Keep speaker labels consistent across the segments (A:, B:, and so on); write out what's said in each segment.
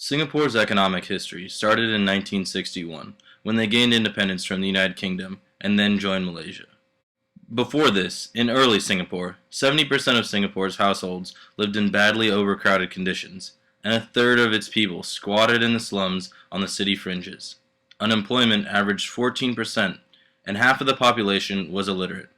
A: Singapore's economic history started in 1961 when they gained independence from the United Kingdom and then joined Malaysia. Before this, in early Singapore, 70% of Singapore's households lived in badly overcrowded conditions, and a third of its people squatted in the slums on the city fringes. Unemployment averaged 14%, and half of the population was illiterate.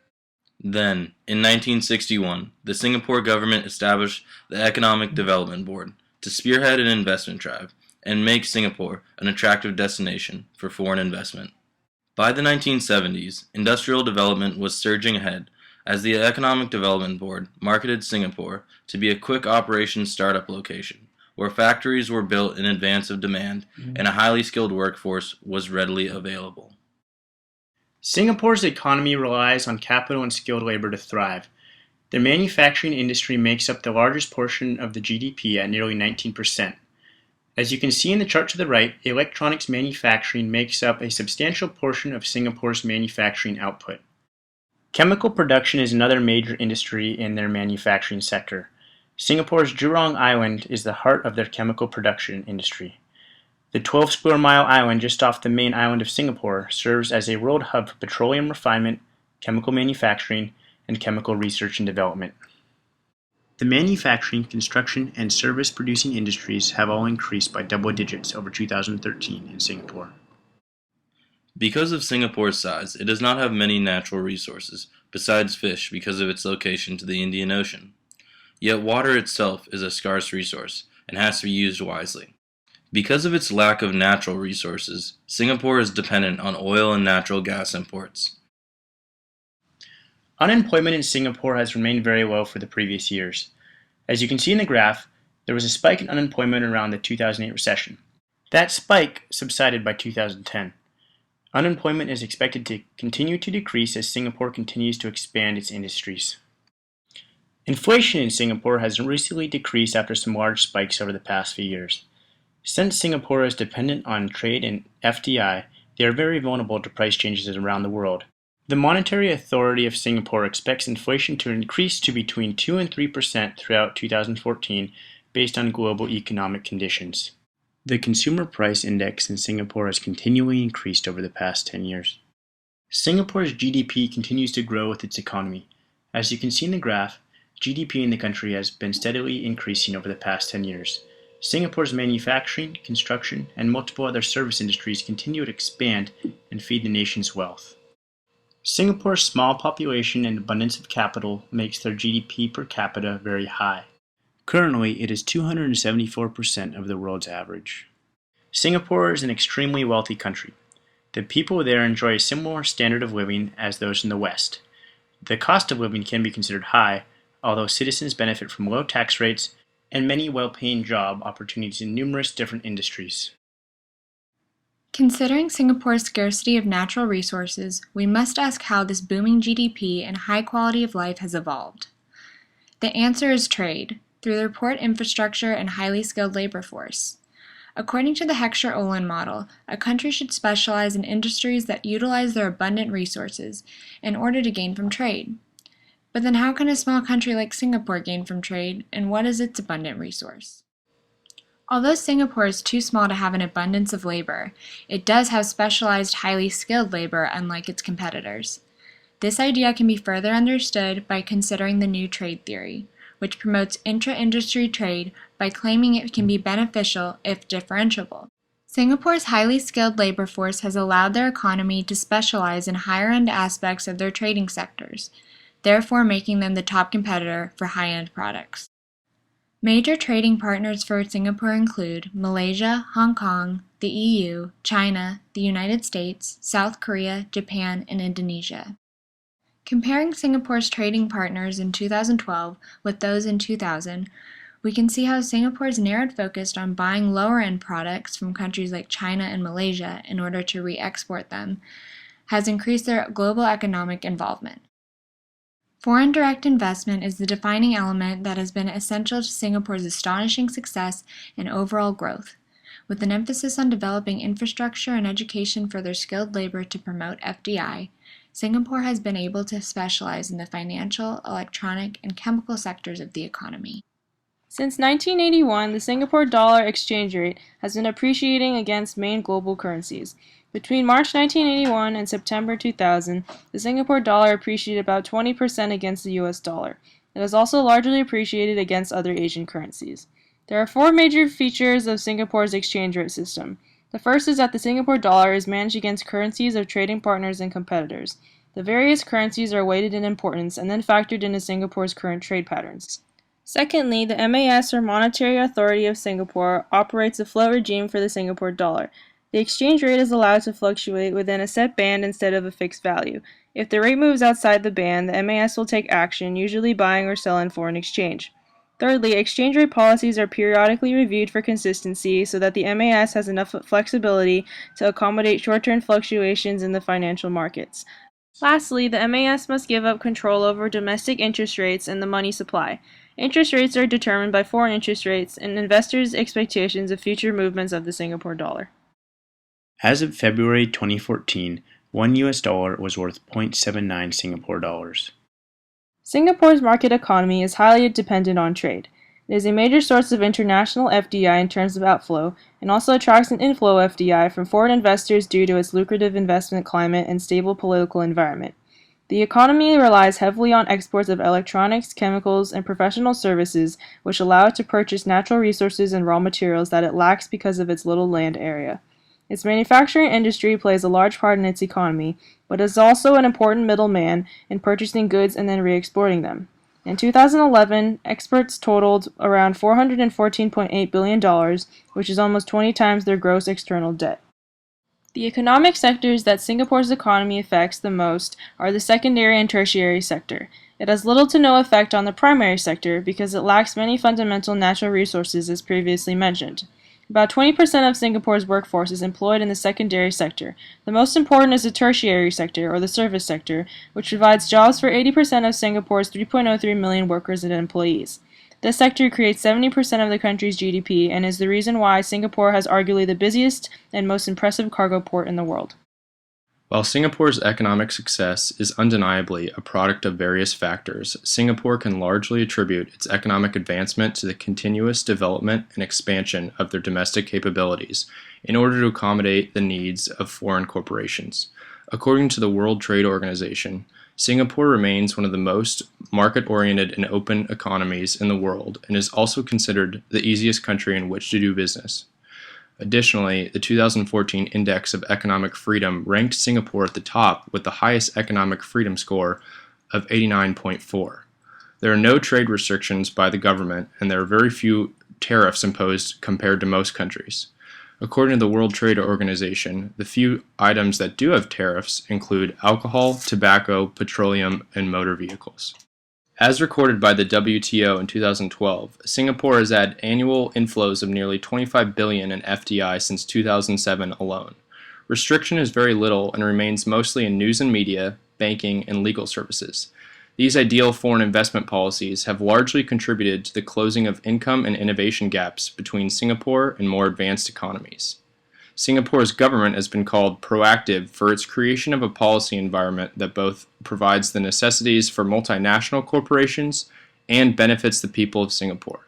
A: Then, in 1961, the Singapore government established the Economic Development Board to spearhead an investment drive and make Singapore an attractive destination for foreign investment. By the 1970s, industrial development was surging ahead as the Economic Development Board marketed Singapore to be a quick operations startup location where factories were built in advance of demand and a highly skilled workforce was readily available.
B: Singapore's economy relies on capital and skilled labor to thrive. The manufacturing industry makes up the largest portion of the GDP at nearly 19%. As you can see in the chart to the right, electronics manufacturing makes up a substantial portion of Singapore's manufacturing output. Chemical production is another major industry in their manufacturing sector. Singapore's Jurong Island is the heart of their chemical production industry. The 12 square mile island just off the main island of Singapore serves as a world hub for petroleum refinement, chemical manufacturing, and chemical research and development. The manufacturing, construction, and service-producing industries have all increased by double digits over 2013 in Singapore.
A: Because of Singapore's size, it does not have many natural resources besides fish because of its location to the Indian Ocean. Yet water itself is a scarce resource and has to be used wisely. Because of its lack of natural resources, Singapore is dependent on oil and natural gas imports.
B: Unemployment in Singapore has remained very low for the previous years. As you can see in the graph, there was a spike in unemployment around the 2008 recession. That spike subsided by 2010. Unemployment is expected to continue to decrease as Singapore continues to expand its industries. Inflation in Singapore has recently decreased after some large spikes over the past few years. Since Singapore is dependent on trade and FDI, they are very vulnerable to price changes around the world. The Monetary Authority of Singapore expects inflation to increase to between 2 and 3% throughout 2014 based on global economic conditions. The Consumer Price Index in Singapore has continually increased over the past 10 years. Singapore's GDP continues to grow with its economy. As you can see in the graph, GDP in the country has been steadily increasing over the past 10 years. Singapore's manufacturing, construction, and multiple other service industries continue to expand and feed the nation's wealth. Singapore's small population and abundance of capital makes their GDP per capita very high. Currently, it is 274% of the world's average. Singapore is an extremely wealthy country. The people there enjoy a similar standard of living as those in the West. The cost of living can be considered high, although citizens benefit from low tax rates and many well-paying job opportunities in numerous different industries.
C: Considering Singapore's scarcity of natural resources, we must ask how this booming GDP and high quality of life has evolved. The answer is trade, through their port infrastructure and highly skilled labor force. According to the Heckscher-Ohlin model, a country should specialize in industries that utilize their abundant resources in order to gain from trade. But then how can a small country like Singapore gain from trade, and what is its abundant resource? Although Singapore is too small to have an abundance of labor, it does have specialized, highly skilled labor unlike its competitors. This idea can be further understood by considering the new trade theory, which promotes intra-industry trade by claiming it can be beneficial if differentiable. Singapore's highly skilled labor force has allowed their economy to specialize in higher-end aspects of their trading sectors, therefore making them the top competitor for high-end products. Major trading partners for Singapore include Malaysia, Hong Kong, the EU, China, the United States, South Korea, Japan, and Indonesia. Comparing Singapore's trading partners in 2012 with those in 2000, we can see how Singapore's narrowed focus on buying lower-end products from countries like China and Malaysia in order to re-export them has increased their global economic involvement. Foreign direct investment is the defining element that has been essential to Singapore's astonishing success and overall growth, with an emphasis on developing infrastructure and education for their skilled labor to promote FDI. Singapore has been able to specialize in the financial, electronic, and chemical sectors of the economy.
D: Since 1981, the Singapore dollar exchange rate has been appreciating against main global currencies. Between March 1981 and September 2000, the Singapore dollar appreciated about 20% against the US dollar. It has also largely appreciated against other Asian currencies. There are four major features of Singapore's exchange rate system. The first is that the Singapore dollar is managed against currencies of trading partners and competitors. The various currencies are weighted in importance and then factored into Singapore's current trade patterns. Secondly, the MAS, or Monetary Authority of Singapore, operates a float regime for the Singapore dollar. The exchange rate is allowed to fluctuate within a set band instead of a fixed value. If the rate moves outside the band, the MAS will take action, usually buying or selling foreign exchange. Thirdly, exchange rate policies are periodically reviewed for consistency so that the MAS has enough flexibility to accommodate short-term fluctuations in the financial markets. Lastly, the MAS must give up control over domestic interest rates and the money supply. Interest rates are determined by foreign interest rates and investors' expectations of future movements of the Singapore dollar.
B: As of February 2014, one US dollar was worth 0.79 Singapore dollars.
D: Singapore's market economy is highly dependent on trade. It is a major source of international FDI in terms of outflow, and also attracts an inflow of FDI from foreign investors due to its lucrative investment climate and stable political environment. The economy relies heavily on exports of electronics, chemicals, and professional services, which allow it to purchase natural resources and raw materials that it lacks because of its little land area. Its manufacturing industry plays a large part in its economy, but is also an important middleman in purchasing goods and then re-exporting them. In 2011, exports totaled around $414.8 billion, which is almost 20 times their gross external debt. The economic sectors that Singapore's economy affects the most are the secondary and tertiary sector. It has little to no effect on the primary sector because it lacks many fundamental natural resources as previously mentioned. About 20% of Singapore's workforce is employed in the secondary sector. The most important is the tertiary sector, or the service sector, which provides jobs for 80% of Singapore's 3.03 million workers and employees. This sector creates 70% of the country's GDP and is the reason why Singapore has arguably the busiest and most impressive cargo port in the world.
A: While Singapore's economic success is undeniably a product of various factors, Singapore can largely attribute its economic advancement to the continuous development and expansion of their domestic capabilities in order to accommodate the needs of foreign corporations. According to the World Trade Organization, Singapore remains one of the most market-oriented and open economies in the world and is also considered the easiest country in which to do business. Additionally, the 2014 Index of Economic Freedom ranked Singapore at the top with the highest economic freedom score of 89.4. There are no trade restrictions by the government, and there are very few tariffs imposed compared to most countries. According to the World Trade Organization, the few items that do have tariffs include alcohol, tobacco, petroleum, and motor vehicles. As recorded by the WTO in 2012, Singapore has had annual inflows of nearly $25 billion in FDI since 2007 alone. Restriction is very little and remains mostly in news and media, banking, and legal services. These ideal foreign investment policies have largely contributed to the closing of income and innovation gaps between Singapore and more advanced economies. Singapore's government has been called proactive for its creation of a policy environment that both provides the necessities for multinational corporations and benefits the people of Singapore.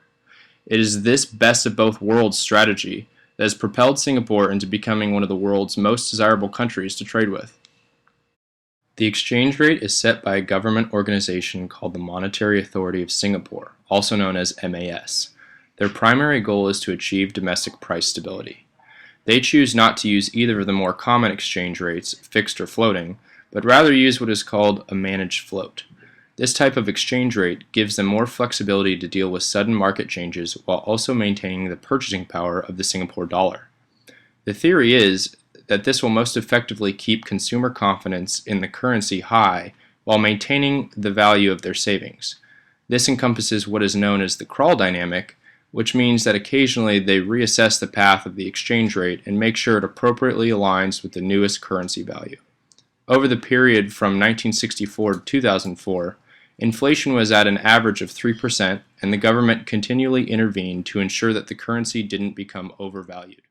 A: It is this best of both worlds strategy that has propelled Singapore into becoming one of the world's most desirable countries to trade with. The exchange rate is set by a government organization called the Monetary Authority of Singapore, also known as MAS. Their primary goal is to achieve domestic price stability. They choose not to use either of the more common exchange rates, fixed or floating, but rather use what is called a managed float. This type of exchange rate gives them more flexibility to deal with sudden market changes while also maintaining the purchasing power of the Singapore dollar. The theory is that this will most effectively keep consumer confidence in the currency high while maintaining the value of their savings. This encompasses what is known as the crawl dynamic, which means that occasionally they reassess the path of the exchange rate and make sure it appropriately aligns with the newest currency value. Over the period from 1964 to 2004, inflation was at an average of 3%, and the government continually intervened to ensure that the currency didn't become overvalued.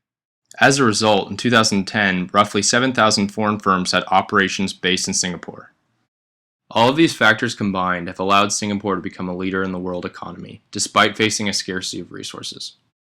A: As a result, in 2010, roughly 7,000 foreign firms had operations based in Singapore.
E: All of these factors combined have allowed Singapore to become a leader in the world economy, despite facing a scarcity of resources.